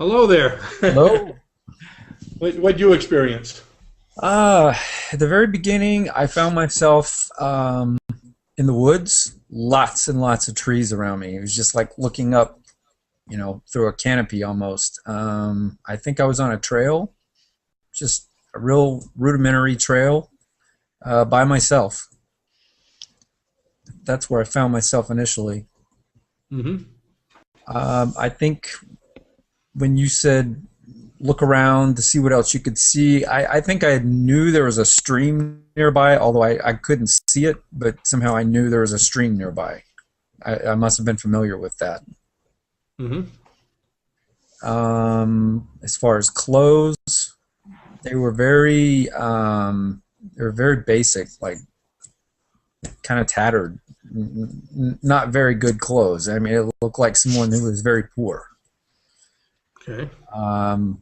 Hello there. Hello. What'd you experience? At the very beginning, I found myself in the woods, lots and lots of trees around me. It was just like looking up, through a canopy almost. I think I was on a trail, just a real rudimentary trail by myself. That's where I found myself initially. Hmm. I think when you said look around to see what else you could see, I think I knew there was a stream nearby, although I couldn't see it, but somehow I knew there was a stream nearby. I must have been familiar with that. Hmm. As far as clothes, they were very basic, like kind of tattered, not very good clothes. I mean, it looked like someone who was very poor. Okay. Um,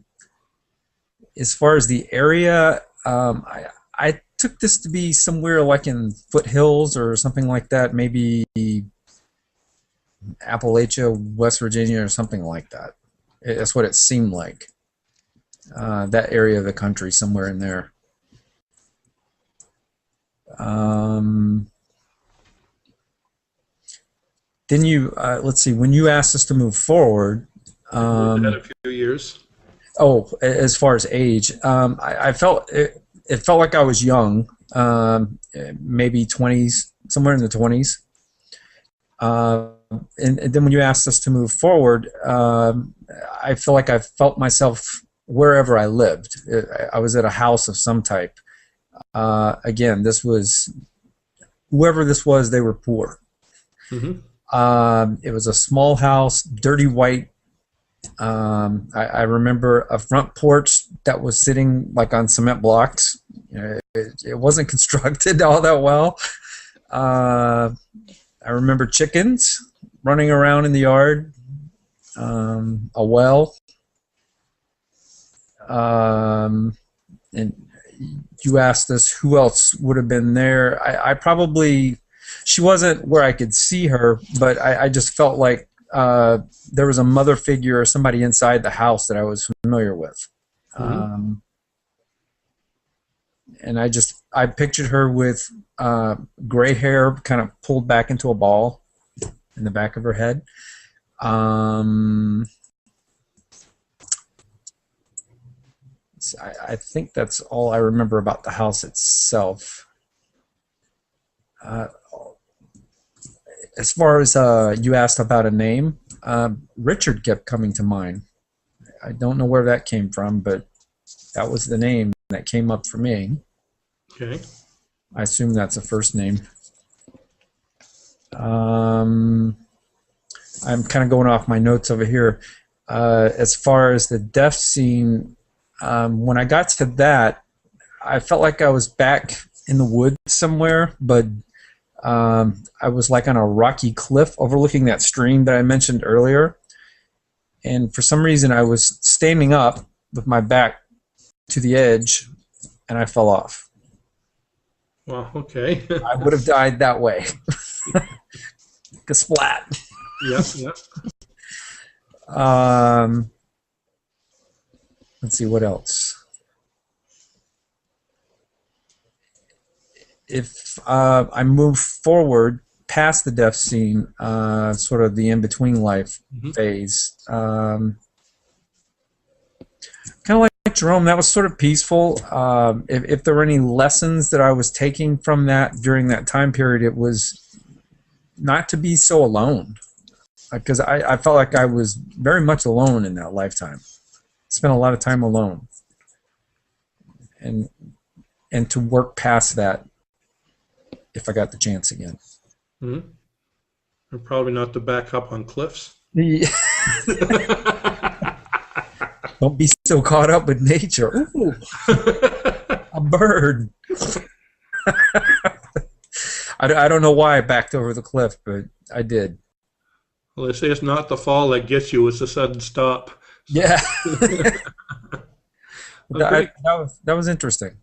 as far as the area, I took this to be somewhere like in foothills or something like that, maybe Appalachia, West Virginia, or something like that. That's what it seemed like. That area of the country, somewhere in there. Um, then let's see, when you asked us to move forward, I moved ahead um, a few years. oh, as far as age, I felt it felt like I was young, maybe 20s, somewhere in the 20s. Uh, and then when you asked us to move forward, I feel like I felt myself wherever I lived. I was at a house of some type. Again, this was whoever this was, they were poor. Hmm. It was a small house, dirty white. I remember a front porch that was sitting like on cement blocks. It wasn't constructed all that well. Uh, I remember chickens running around in the yard, a well, and you asked us who else would have been there. I probably, she wasn't where I could see her, but I just felt like there was a mother figure or somebody inside the house that I was familiar with. Hmm. Um, and I pictured her with gray hair kind of pulled back into a ball in the back of her head. Um, I think that's all I remember about the house itself. Uh, as far as you asked about a name, Richard kept coming to mind. I don't know where that came from, but that was the name that came up for me. Okay. I assume that's a first name. Um, I'm kind of going off my notes over here. As far as the death scene, when I got to that, I felt like I was back in the woods somewhere, but I was like on a rocky cliff overlooking that stream that I mentioned earlier. And for some reason, I was standing up with my back to the edge, and I fell off. Well, okay. I would have died that way. Splat. Yep. Yep. Um, let's see what else. If I move forward past the death scene, sort of the in-between life Hmm. phase, kind of like Jerome, that was sort of peaceful. If there were any lessons that I was taking from that during that time period, it was not to be so alone, because I felt like I was very much alone in that lifetime. Spent a lot of time alone, and to work past that if I got the chance again. Hmm. And probably not to back up on cliffs. Yeah. Don't be so caught up with nature. Ooh, a bird. I don't know why I backed over the cliff, but I did. Well, they say it's not the fall that gets you; it's the sudden stop. So, Yeah, okay. that was interesting.